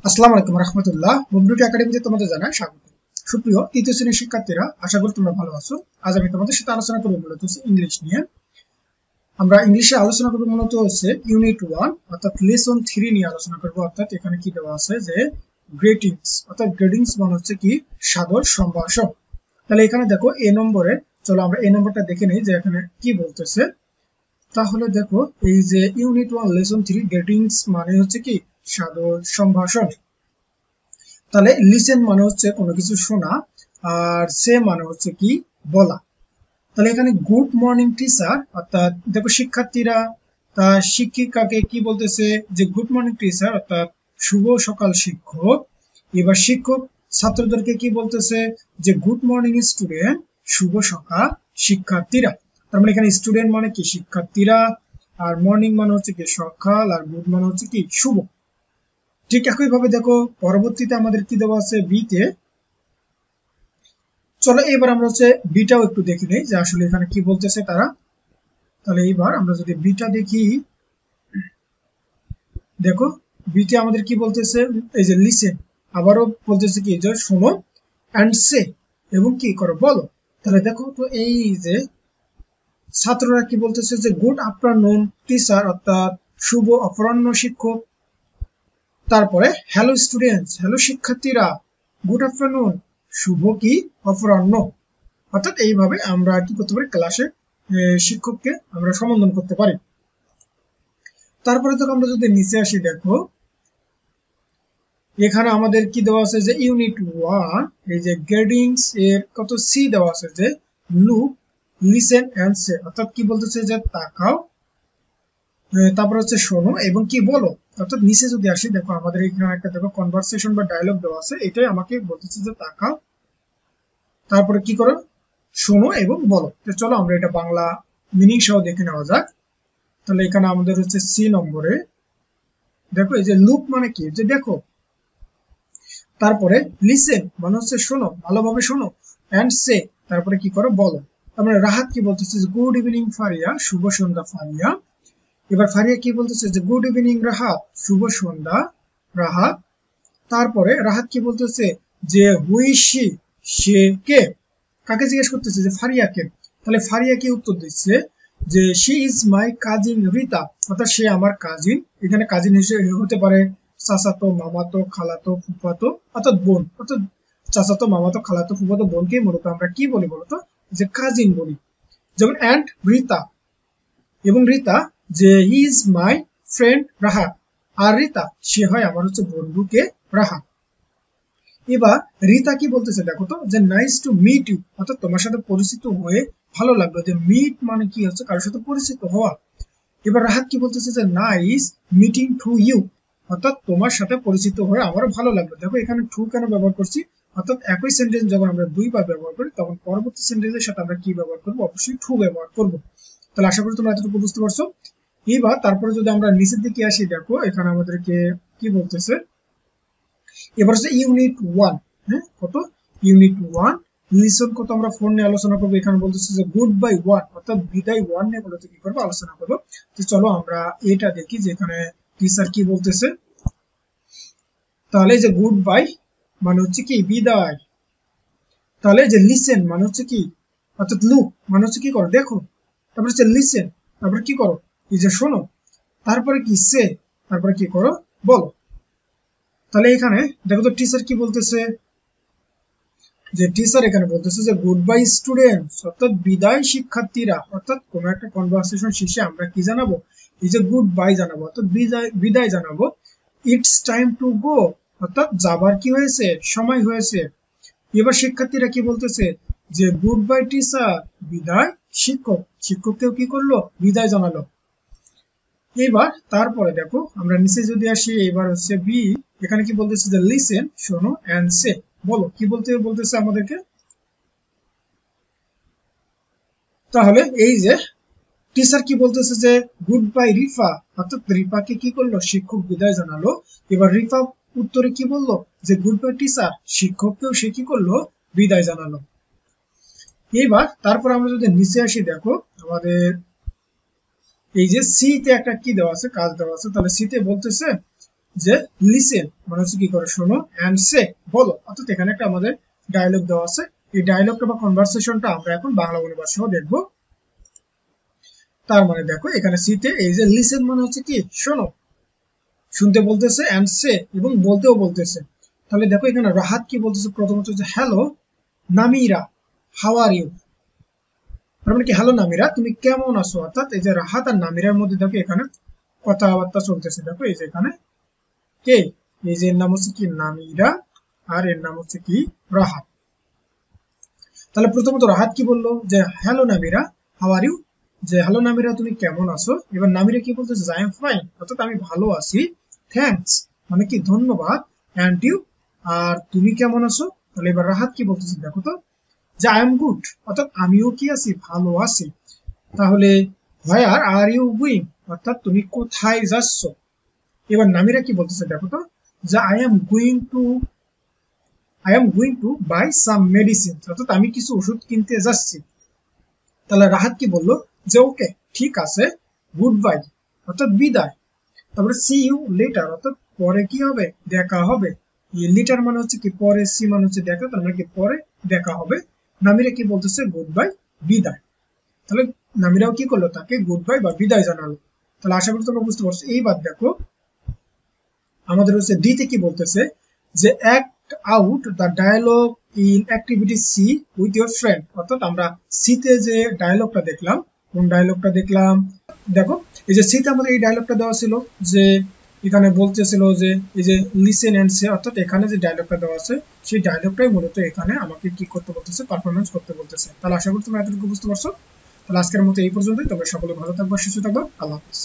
আসসালামু আলাইকুম রাহমাতুল্লাহ। বন্ধুটি একাডেমিতে তোমাদের জানাই স্বাগত। সুপ্রিয় তৃতীয় শ্রেণীর শিক্ষার্থীরা, আশা করি তোমরা ভালো আছো। আজ আমি তোমাদের সাথে আলোচনা করব মূলত ইংলিশ নিয়ে। আমরা ইংলিশে আলোচনা করব মূলত ইউনিট 1 অর্থাৎ লেসন 3 নিয়ে আলোচনা করব। অর্থাৎ এখানে কি দেওয়া আছে যে গ্রিটিংস, অর্থাৎ গ্রিটিংস মানে কি সাদর সম্ভাষণ। তাহলে এখানে দেখো এ নম্বরে, চলো আমরা এই নম্বরটা দেখে নেই যে এখানে কি বলতেছে। তাহলে দেখো এই যে ইউনিট 1 লেসন 3 গ্রিটিংস মানে কি সাদর সম্ভাষণ। তাহলে লিসেন মানে কোনো কিছু শোনা, আর সে মানে কি বলা। তাহলে এখানে গুড মর্নিং টিচার, অর্থাৎ দেখো শিক্ষার্থীরা তার শিক্ষিকাকে কি বলতেছে যে গুড মর্নিং টিচার, অর্থাৎ শুভ সকাল শিক্ষক। এবার শিক্ষক ছাত্রদেরকে কি বলতেছে যে গুড মর্নিং স্টুডেন্ট, শুভ সকাল শিক্ষার্থীরা। তার মানে এখানে স্টুডেন্ট মানে কি শিক্ষার্থীরা, আর মর্নিং মানে কি সকাল, আর গুড মানে কি শুভ। ঠিক একইভাবে দেখো পরবর্তীতে আমাদের কি দেওয়া আছে বি তে। চলো এবার আমরা বিটাও একটু দেখে নেই যে আসলে এখানে কি বলতেছে তারা। তাহলে এইবার আমরা যদি বিটা দেখি, দেখো বিটা আমাদের কি বলতেছে এই যে লিসেন, আবারও বলতেছে কি যে শোনো, এন্ড সে এবং কি করো বলো। তাহলে দেখো তো এই যে ছাত্ররা কি বলতেছে যে গুড আফটারনুন টিচার, অর্থাৎ শুভ অপরাহ্ন শিক্ষক। তারপরে হ্যালো স্টুডেন্টস, হ্যালো শিক্ষার্থীরা, গুড আফটারনুন শুভ কি অপরাহ্ন। অর্থাৎ এইভাবে আমরা কি করতে পারি, ক্লাসে শিক্ষককে আমরা সম্বোধন করতে পারি। তারপরে তো আমরা যদি নিচে আসি, দেখো এখানে আমাদের কি দেওয়া আছে যে ইউনিট 1 এই যে গ্রেডিংস এর কত সি দেওয়া আছে যে লুক, লিসেন এন্ড সে, অর্থাৎ কি বলতেছে যে তাকাও, তারপর শোনো এবং কি বলো। অর্থাৎ নিচে যদি আসি, দেখো আমাদের এখানে একটা দেখো কনভারসেশন বা ডায়লগ দেওয়া আছে, এটাই আমাকে বলতেছে যে তাকাও, তারপরে কি করো শোনো এবং বলো। তো চলো আমরা এটা বাংলা মিনিং সহ দেখে নেওয়া যাক। তাহলে এখানে আমাদের সি নম্বরে দেখো এই যে লুক মানে কি যে দেখো, তারপরে লিসেন মানে শোনো, ভালোভাবে শোনো, এন্ড সে তারপরে কি করো বলো। তারপরে রাহাত কি বলতেছে যে গুড ইভিনিং ফারিয়া, শুভ সন্ধ্যা ফারিয়া। এবার ফারিয়া কি বলতেছে যে গুড ইভিনিং রাহাত, শুভ সন্ধ্যা রাহাত। তারপরে রাহাত কি বলতেছে যে হুই সি, সে কে, কাকে জিজ্ঞেস করতেছে যে ফারিয়াকে। তাহলে ফারিয়া কি উত্তর দিচ্ছে যে she is my cousin Rita, অর্থাৎ সে আমার কাজিন। এখানে কাজিন হিসেবে হতে পারে চাচাতো, মামাতো, খালাতো, ফুফাতো, অর্থাৎ বোন। অর্থাৎ চাচাতো, মামাতো, খালাতো, ফুফাতো বোনকে মূলত আমরা কি বলি বলতো যে কাজিন বলি। যেমন অ্যান্ড রিতা, এবং রিতা যে ইজ মাই ফ্রেন্ড রাহা, আর রিতা সে হয় আমার বন্ধুকে রাহা। এবার রিতা কি বলতেছে দেখো তো যে নাইস টু মিট ইউ, অর্থাৎ তোমার সাথে পরিচিত হয়ে ভালো লাগলো। যে মিট মানে কি কারোর সাথে পরিচিত হওয়া। এবার রাহাত কি বলতেছে যে নাইস মিটিং টু ইউ, অর্থাৎ তোমার সাথে পরিচিত হয়ে আমারও ভালো লাগলো। দেখো এখানে টু কেন ব্যবহার করছি, অর্থাৎ একই সেন্টেন্স যখন আমরা দুইবার ব্যবহার করি তখন পরবর্তী সেন্টেন্সের সাথে আমরা কি ব্যবহার করবো, অবশ্যই টু ব্যবহার করবো। তাহলে আশা করি তোমরা এতটুকু বুঝতে পারছো। এবার তারপরে যদি আমরা নিচের দিকে আসি, দেখো এখানে আমাদেরকে কি বলতেছে। এবার ইউনিট 1, হ্যাঁ কত ইউনিট 1 লিসন কত আমরা 4 নিয়ে আলোচনা করবো। এখানে বলতেছে যে গুড বাই 1, অর্থাৎ বিদায় 1 নিয়ে বলতে কি করবো আলোচনা করবো। তো চলো আমরা এটা দেখি যে এখানে টিচার কি বলতেছে। তাহলে যে গুড বাই মানে কি বিদায়। তাহলে যে লিসেন মানে কি, অর্থাৎ লুক মানে কি করো দেখো। তারপরে লিসেন, তারপরে কি করো এই যে শোনো। তারপরে কি সে, তারপরে কি করো বলো। তাহলে এখানে দেখো তো টিচার কি বলতেছে যে টিচার এখানে বলতেছে যে গুড বাই স্টুডেন্টস, অর্থাৎ বিদায় শিক্ষার্থীরা। অর্থাৎ কোন একটা কনভারসেশন শেষে আমরা কি জানাবো, এই যে গুড বাই জানাবো, অর্থাৎ বিদায় জানাবো। ইটস টাইম টু গো, অর্থাৎ যাবার কি হয়েছে, সময় হয়েছে। এবার শিক্ষার্থীরা কি বলতেছে যে গুড বাই টিচার, বিদায় শিক্ষক, শিক্ষককেও কি করলো বিদায় জানালো। এবার তারপরে দেখো আমরা নিচে যদি আসি, এবার বি, এখানে কি বলতেছে যে লিসেন শোনো এন্ড সে বলো। কি বলতেছে আমাদেরকে। তাহলে এই যে টিচার কি বলতেছে যে গুড বাই রিফা, অর্থাৎ রিফাকে কি করলো শিক্ষক বিদায় জানালো। এবার রিফা উত্তরে কি বললো যে গুড বাই টিচার, শিক্ষককেও সে কি করলো বিদায় জানালো। এবার তারপর আমরা যদি নিচে আসি, দেখো আমাদের এই যে সি তে একটা কি দেওয়া আছে, কাজ দেওয়া আছে। তাহলে সি তে বলতেছে যে লিসেন মানে হচ্ছে কি করে শোনো, এন্ড সে বলো। অর্থাৎ এখানে একটা আমাদের ডায়লগ দেওয়া আছে, এই ডায়লগটা বা কনভারসেশনটা আমরা এখন বাংলা অনুবাদ সহ দেখবো। তার মানে দেখো এখানে সিতে এই যে লিসেন মানে হচ্ছে কি শোনো, শুনতে বলতেছে, এন্ড সে এবং বলতেও বলতেছে। তাহলে দেখো এখানে রাহাত কি বলতেছে, প্রথমত যে hello Namira, how are you, তার মানে কি হ্যালো নামিরা তুমি কেমন আছো। অর্থাৎ এই যে রাহাত আর নামিরার মধ্যে দেখো এখানে কথাবার্তা চলতেছে। দেখো এই যে এখানে কে, এই যে এর নাম হচ্ছে কি নামিরা আর এর নাম হচ্ছে কি রাহাত। তাহলে প্রথমত রাহাত কি বললো যে hello Namira, how are you, যে হ্যালো নামিরা তুমি কেমন আছো। এবার নামিরা কি বলতেছে, আই এম ফাইন, অর্থাৎ আমি ভালো আছি, থ্যাঙ্কস মানে কি ধন্যবাদ, এন্ড ইউ আর তুমি কেমন আছো। তাহলে এবার রাহাত কি বলতেছে দেখো তো, যে আই এম গুড, অর্থাৎ আমিও কি আছি ভালো আছি। তাহলে হোয়ার আর ইউ গোয়িং, অর্থাৎ তুমি কোথায় যাচ্ছ। এবার নামিরা কি বলতেছে দেখো তো, যে I am going to buy some medicine, অর্থাৎ আমি কিছু ওষুধ কিনতে যাচ্ছি। তাহলে রাহাত কি বললো, যে ওকে ঠিক আছে, গুড বাই অর্থাৎ বিদায়। তারপরে সি ইউ লেটার, অর্থাৎ পরে কি হবে দেখা হবে। লেটার মানে হচ্ছে কি পরে, সি মানে হচ্ছে দেখা, তার মানে কি পরে দেখা হবে। নামিরা কি বলতেছে গুড বাই বিদায়। তাহলে নামিরাও কি করলো, তাকে গুড বাই বা বিদায় জানালো। তাহলে আশা করি তোমরা বুঝতে পারছো। এইবার দেখো আমাদের হচ্ছে ডি তে কি বলতেছে, যে act out the dialogue in activity C with your friend, অর্থাৎ আমরা সিতে যে ডায়ালগটা দেখলাম, কোন ডায়ালগটা দেখলাম দেখো, এই যে সিতে আমাদের এই ডায়ালগটা দেওয়া ছিল, যে এখানে বলতেছিল যে এই যে লিসেন এন্ড সে, অর্থাৎ এখানে যে ডায়ালগটা দেওয়া আছে সেই ডায়ালগটাই মূলত এখানে আমাকে কি করতে বলতেছে, পারফরমেন্স করতে বলতেছে। তাহলে আশা করি তোমরা এতটুকু বুঝতে পারছো। তাহলে আজকের মতো এই পর্যন্তই। তোমরা সকলে ভালো থাকবে, সুস্থ থাকবে, আল্লাহ হাফেজ।